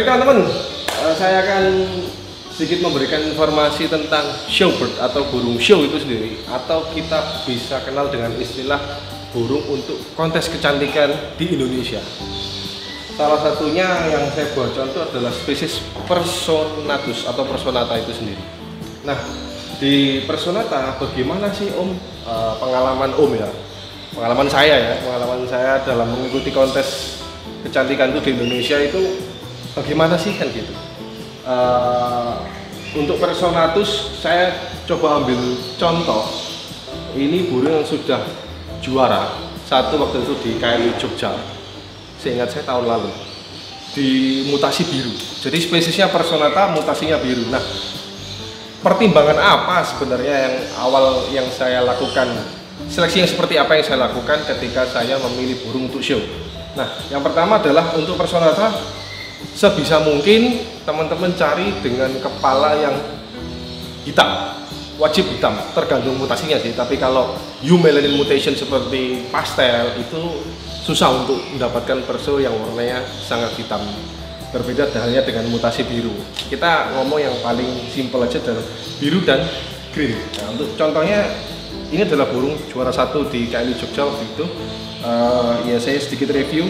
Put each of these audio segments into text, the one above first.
Baik teman-teman, saya akan sedikit memberikan informasi tentang showbird atau burung show itu sendiri, atau kita bisa kenal dengan istilah burung untuk kontes kecantikan di Indonesia. Salah satunya yang saya buat contoh adalah spesies Personatus atau Personata itu sendiri. Nah, di Personata bagaimana sih Om pengalaman Om ya? Pengalaman saya dalam mengikuti kontes kecantikan itu di Indonesia itu bagaimana sih kan gitu. Untuk Personatus saya coba ambil contoh. Ini burung yang sudah juara satu waktu itu di KLI Jogja. Seingat saya tahun lalu di mutasi biru. Jadi spesiesnya Personata, mutasinya biru. Nah, pertimbangan apa sebenarnya yang awal yang saya lakukan? Seleksi yang seperti apa yang saya lakukan ketika saya memilih burung untuk show? Nah, yang pertama adalah untuk Personata, sebisa mungkin teman-teman cari dengan kepala yang hitam, wajib hitam, tergantung mutasinya sih. Tapi kalau eumelanin mutation seperti pastel itu susah untuk mendapatkan perso yang warnanya sangat hitam. Berbeda halnya dengan mutasi biru. Kita ngomong yang paling simpel aja adalah biru dan green. Nah, untuk contohnya ini adalah burung juara satu di KLI Jogja waktu itu. Ya saya sedikit review.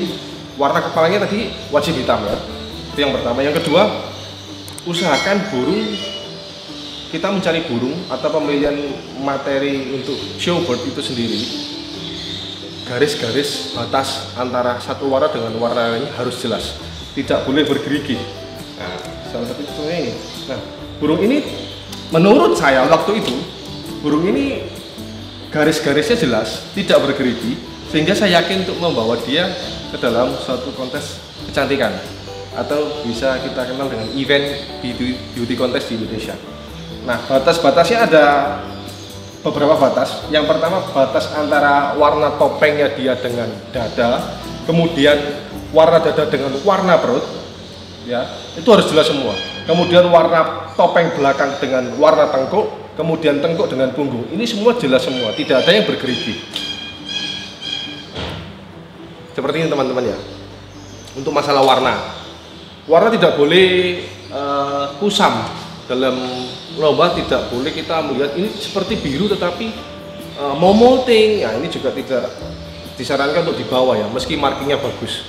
Warna kepalanya tadi wajib hitam ya. Itu yang pertama. Yang kedua, usahakan burung, kita mencari burung atau pemilihan materi untuk showbird itu sendiri, garis-garis batas antara satu warna dengan warna lainnya harus jelas, tidak boleh bergerigi. Nah, salah satu contohnya ini. Nah, burung ini menurut saya waktu itu, burung ini garis-garisnya jelas, tidak bergerigi, sehingga saya yakin untuk membawa dia ke dalam suatu kontes kecantikan, atau bisa kita kenal dengan event beauty contest di Indonesia. Nah, batas-batasnya ada beberapa batas. Yang pertama, batas antara warna topengnya dia dengan dada, kemudian warna dada dengan warna perut, ya itu harus jelas semua. Kemudian warna topeng belakang dengan warna tengkuk, kemudian tengkuk dengan punggung. Ini semua jelas semua, tidak ada yang bergerigi. Seperti ini teman-teman ya. Untuk masalah warna, warna tidak boleh kusam dalam lomba, tidak boleh kita melihat ini seperti biru tetapi mau molting. Nah, ini juga tidak disarankan untuk dibawa ya, meski markingnya bagus.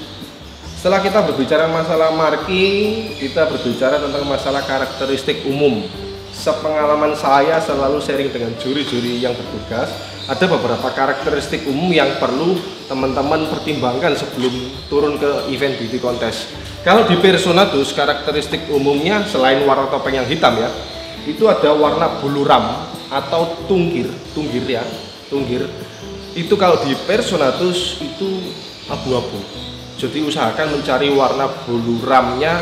Setelah kita berbicara masalah marking, kita berbicara tentang masalah karakteristik umum. Sepengalaman saya selalu sharing dengan juri-juri yang bertugas, ada beberapa karakteristik umum yang perlu teman-teman pertimbangkan sebelum turun ke event beauty contest. Kalau di Personatus, karakteristik umumnya selain warna topeng yang hitam ya, itu ada warna bulu ram atau tunggir ya, tunggir. Itu kalau di Personatus itu abu-abu. Jadi usahakan mencari warna bulu ramnya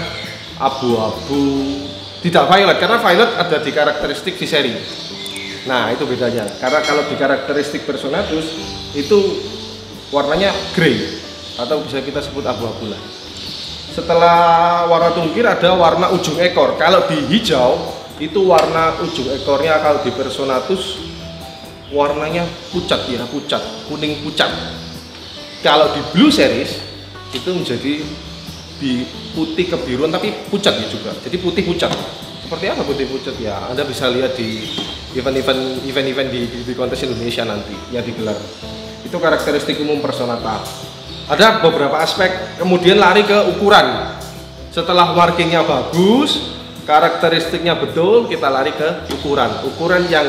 abu-abu, tidak violet, karena violet ada di karakteristik Viseri. Nah, itu bedanya. Karena kalau di karakteristik Personatus itu warnanya grey atau bisa kita sebut abu-abu lah. Setelah warna tunggir ada warna ujung ekor. Kalau di hijau itu warna ujung ekornya, kalau di Personatus warnanya pucat ya, pucat, kuning pucat. Kalau di Blue Series itu menjadi putih kebiruan tapi pucat ya juga. Jadi putih pucat. Seperti apa putih pucat ya? Anda bisa lihat di event-event di kontes Indonesia nanti yang digelar. Itu karakteristik umum Personata. Ada beberapa aspek, kemudian lari ke ukuran. Setelah markingnya bagus, karakteristiknya betul, kita lari ke ukuran. Ukuran yang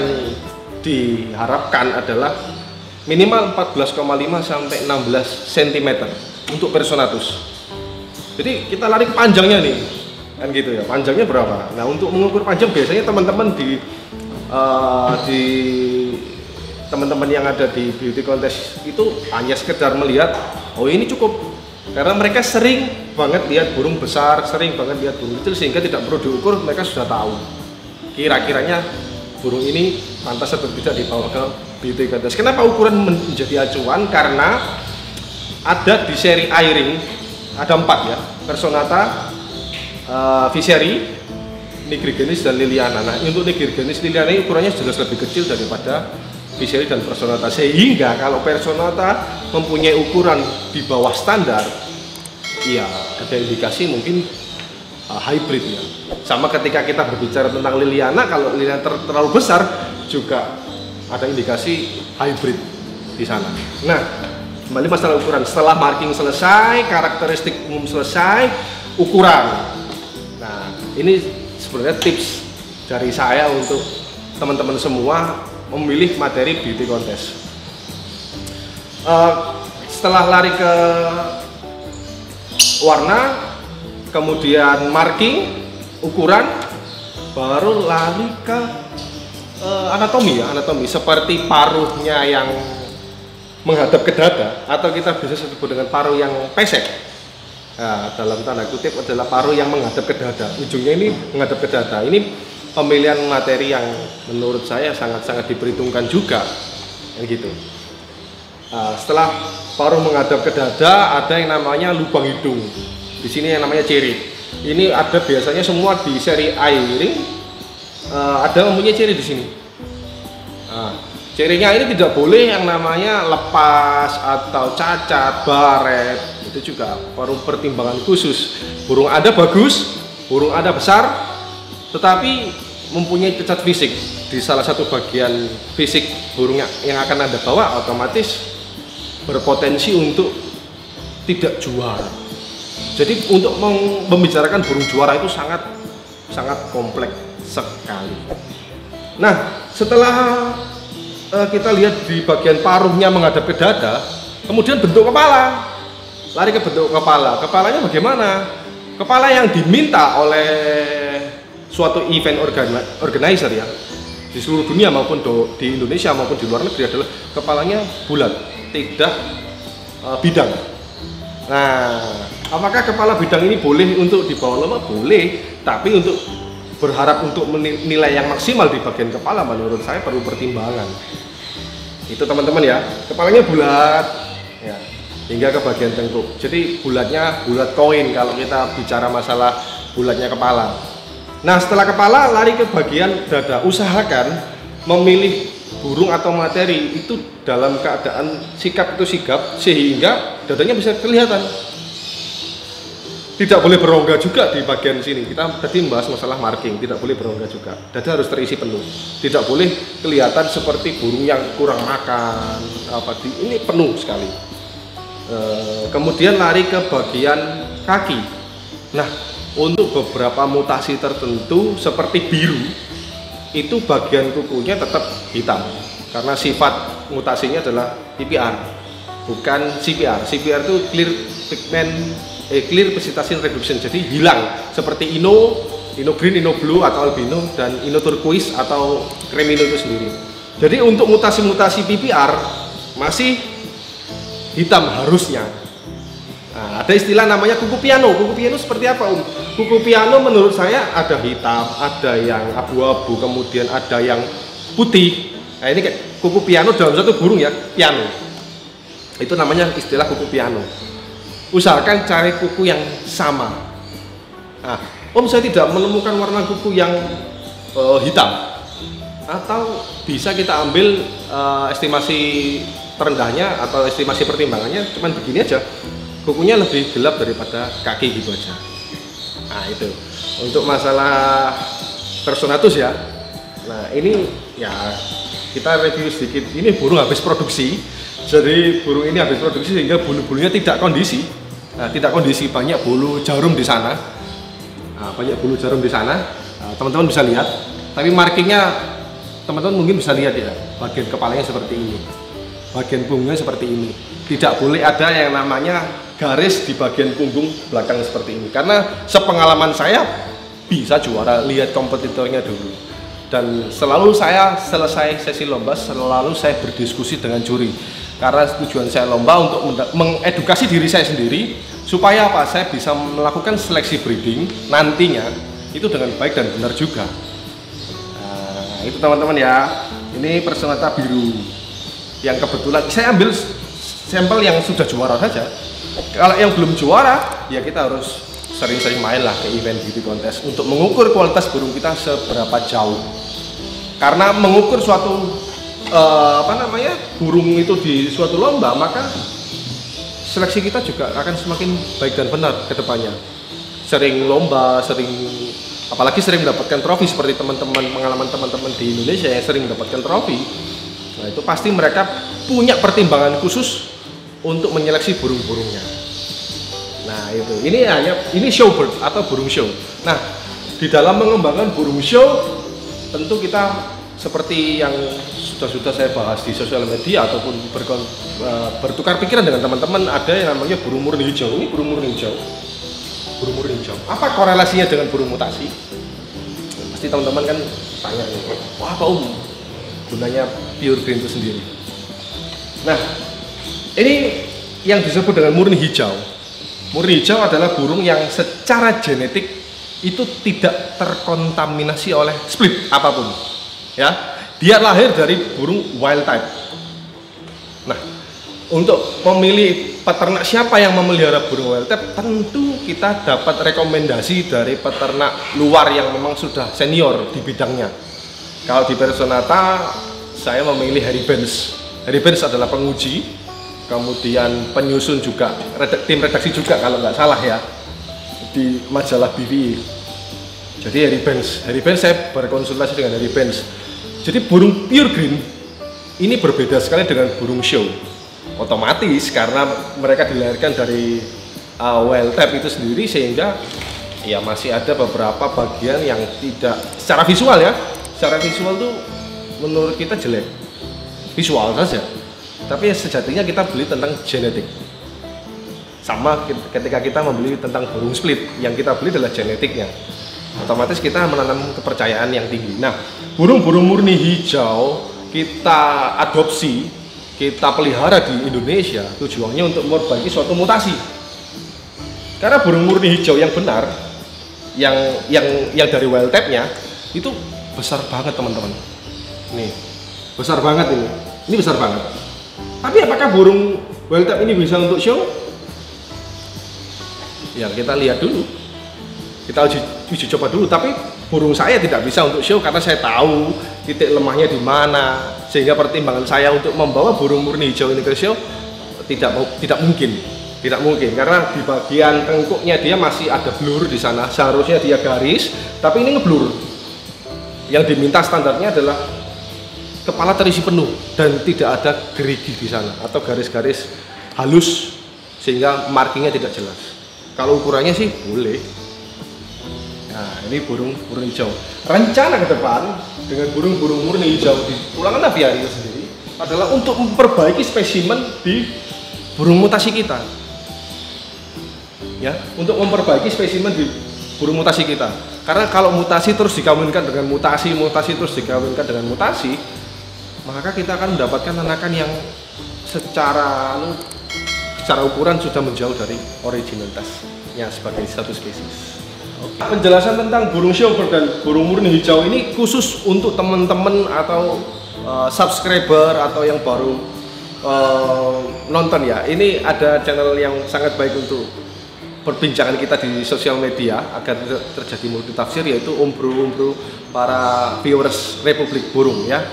diharapkan adalah minimal 14,5 sampai 16 cm untuk Personatus. Jadi kita lari ke panjangnya nih, kan gitu ya. Panjangnya berapa? Nah, untuk mengukur panjang biasanya teman-teman di teman-teman yang ada di beauty contest itu hanya sekedar melihat, oh ini cukup, karena mereka sering banget lihat burung besar, sering banget lihat burung kecil, sehingga tidak perlu diukur, mereka sudah tahu kira-kiranya burung ini pantas atau tidak dibawa ke beauty contest. Kenapa ukuran menjadi acuan? Karena ada di seri Airing ada 4 ya, Personata, Viseri, Nigrigenis dan Liliana. Nah, untuk Nigrigenis Liliana ini ukurannya jelas lebih kecil daripada Viseri dan Personata, sehingga kalau Personata mempunyai ukuran di bawah standar, ya ada indikasi mungkin hybrid ya. Sama ketika kita berbicara tentang Liliana, kalau Liliana terlalu besar juga ada indikasi hybrid di sana. Nah, kembali masalah ukuran. Setelah marking selesai, karakteristik umum selesai, ukuran. Nah, ini sebenarnya tips dari saya untuk teman-teman semua memilih materi beauty contest. Setelah lari ke warna, kemudian marking, ukuran, baru lari ke anatomi ya, anatomi seperti paruhnya yang menghadap ke dada, atau kita bisa sebut dengan paruh yang pesek. Nah, dalam tanda kutip adalah paruh yang menghadap ke dada, ujungnya ini menghadap ke dada. Ini pemilihan materi yang menurut saya sangat-sangat diperhitungkan juga, gitu. Setelah paruh menghadap ke dada, ada yang namanya lubang hidung. Di sini yang namanya ciri. Ini ada biasanya semua di seri eye-ring, ada mempunyai ciri di sini. Cirinya ini tidak boleh yang namanya lepas atau cacat, baret. Itu juga perlu pertimbangan khusus. Burung Anda bagus, burung Anda besar, tetapi mempunyai cacat fisik di salah satu bagian fisik burungnya yang akan Anda bawa, otomatis berpotensi untuk tidak juara. Jadi untuk membicarakan burung juara itu sangat kompleks sekali. Nah, setelah kita lihat di bagian paruhnya menghadap ke dada, kemudian bentuk kepala. Lari ke bentuk kepala. Kepalanya bagaimana? Kepala yang diminta oleh suatu event organizer ya, di seluruh dunia maupun di Indonesia maupun di luar negeri, adalah kepalanya bulat, tidak bidang. Nah, apakah kepala bidang ini boleh untuk dibawa lomba? Boleh, tapi untuk berharap untuk nilai yang maksimal di bagian kepala, menurut saya perlu pertimbangan. Itu teman-teman ya, kepalanya bulat ya, hingga ke bagian tengkuk. Jadi bulatnya bulat koin kalau kita bicara masalah bulatnya kepala. Nah, setelah kepala lari ke bagian dada. Usahakan memilih burung atau materi itu dalam keadaan sikap itu sigap, sehingga dadanya bisa kelihatan. Tidak boleh berongga juga di bagian sini. Kita tadi membahas masalah marking, tidak boleh berongga juga. Dada harus terisi penuh. Tidak boleh kelihatan seperti burung yang kurang makan. Ini penuh sekali. Kemudian lari ke bagian kaki. Nah, untuk beberapa mutasi tertentu seperti biru, itu bagian kukunya tetap hitam. Karena sifat mutasinya adalah PPR, bukan CPR. CPR itu clear precipitation reduction, jadi hilang seperti Ino green, Ino blue atau albino, dan Ino turquoise atau cremino itu sendiri. Jadi untuk mutasi-mutasi PPR masih hitam harusnya. Nah, ada istilah namanya kuku piano. Kuku piano seperti apa, Om? Kuku piano menurut saya ada hitam, ada yang abu-abu, kemudian ada yang putih. Nah, ini kayak kuku piano dalam satu burung ya, piano. Itu namanya istilah kuku piano. Usahakan cari kuku yang sama. Nah, Om, saya tidak menemukan warna kuku yang hitam. Atau bisa kita ambil estimasi terendahnya atau estimasi pertimbangannya cuman begini aja. Kukunya lebih gelap daripada kaki gitu aja. Nah, itu untuk masalah Personatus ya. Nah, ini ya kita review sedikit. Ini burung habis produksi. Jadi burung ini habis produksi sehingga bulu-bulunya tidak kondisi. Nah, tidak kondisi, banyak bulu jarum di sana. Nah, banyak bulu jarum di sana. Teman-teman bisa lihat. Tapi markingnya teman-teman mungkin bisa lihat ya. Bagian kepalanya seperti ini. Bagian punggungnya seperti ini. Tidak boleh ada yang namanya garis di bagian punggung belakang seperti ini. Karena sepengalaman saya bisa juara, lihat kompetitornya dulu. Dan selalu saya selesai sesi lomba, selalu saya berdiskusi dengan juri. Karena tujuan saya lomba untuk mengedukasi diri saya sendiri, supaya apa? Saya bisa melakukan seleksi breeding nantinya itu dengan baik dan benar juga. Nah, itu teman-teman ya. Ini Personata biru yang kebetulan saya ambil sampel yang sudah juara saja. Kalau yang belum juara, ya kita harus sering-sering main lah ke event beauty contest untuk mengukur kualitas burung kita seberapa jauh. Karena mengukur suatu burung itu di suatu lomba, maka seleksi kita juga akan semakin baik dan benar ke depannya. sering lomba, apalagi sering mendapatkan trofi seperti pengalaman teman-teman di Indonesia yang sering mendapatkan trofi. Nah, itu pasti mereka punya pertimbangan khusus untuk menyeleksi burung-burungnya. Nah, ini showbird atau burung show. Nah, di dalam mengembangkan burung show tentu kita seperti yang sudah saya bahas di sosial media ataupun bertukar pikiran dengan teman-teman, ada yang namanya burung murni hijau. Ini burung murni hijau. Burung murni hijau. Apa korelasinya dengan burung mutasi? Pasti teman-teman kan tanya, wah apa gunanya pure green itu sendiri? Nah, ini yang disebut dengan murni hijau. Murni hijau adalah burung yang secara genetik itu tidak terkontaminasi oleh split apapun. Ya, dia lahir dari burung wild type. Nah, untuk memilih peternak siapa yang memelihara burung wild type, tentu kita dapat rekomendasi dari peternak luar yang memang sudah senior di bidangnya. Kalau di Personata, saya memilih Harry Benz. Harry Benz adalah penguji, kemudian penyusun juga, tim redaksi juga kalau nggak salah ya, di majalah BVI. Jadi Harry Benz saya berkonsultasi dengan Harry Benz. Jadi burung pure green ini berbeda sekali dengan burung show. Otomatis karena mereka dilahirkan dari wild type itu sendiri, sehingga ya masih ada beberapa bagian yang tidak secara visual ya. Secara visual tuh menurut kita jelek. Visual saja. Tapi sejatinya kita beli tentang genetik. Sama ketika kita membeli tentang burung split, yang kita beli adalah genetiknya. Otomatis kita menanam kepercayaan yang tinggi. Nah, burung-burung murni hijau kita adopsi, kita pelihara di Indonesia tujuannya untuk memperbaiki suatu mutasi. Karena burung murni hijau yang benar, yang dari wild type-nya itu besar banget teman-teman. Nih, besar banget ini. Ini besar banget. Tapi apakah burung wild type ini bisa untuk show? Ya kita lihat dulu. Kita uji coba dulu, tapi burung saya tidak bisa untuk show karena saya tahu titik lemahnya di mana, sehingga pertimbangan saya untuk membawa burung murni hijau ini ke show tidak mungkin karena di bagian tengkuknya dia masih ada blur di sana, seharusnya dia garis, tapi ini ngeblur. Yang diminta standarnya adalah kepala terisi penuh dan tidak ada gerigi di sana atau garis-garis halus sehingga markingnya tidak jelas. Kalau ukurannya sih boleh. Nah, ini burung hijau. Rencana ke depan dengan burung-burung murni hijau di Pulangan Aviario sendiri adalah untuk memperbaiki spesimen di burung mutasi kita. Ya, untuk memperbaiki spesimen di burung mutasi kita. Karena kalau mutasi terus dikawinkan dengan mutasi terus dikawinkan dengan mutasi, maka kita akan mendapatkan anakan yang secara ukuran sudah menjauh dari originalitasnya sebagai satu spesies. Penjelasan tentang burung showbird dan burung murni hijau ini khusus untuk teman-teman atau subscriber atau yang baru nonton ya. Ini ada channel yang sangat baik untuk perbincangan kita di sosial media agar terjadi multitafsir, yaitu umbru para viewers Republik Burung ya.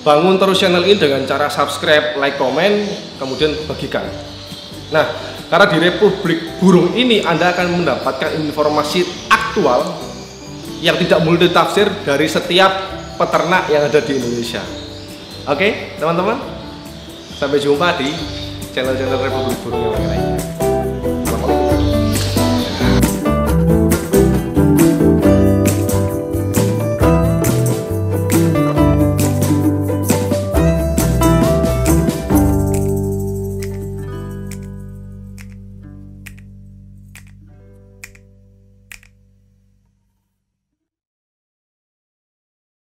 Bangun terus channel ini dengan cara subscribe, like, komen, kemudian bagikan. Nah, karena di Republik Burung ini Anda akan mendapatkan informasi aktual yang tidak multitafsir dari setiap peternak yang ada di Indonesia. Oke, teman-teman, sampai jumpa di channel-channel Republik Burung yang lain.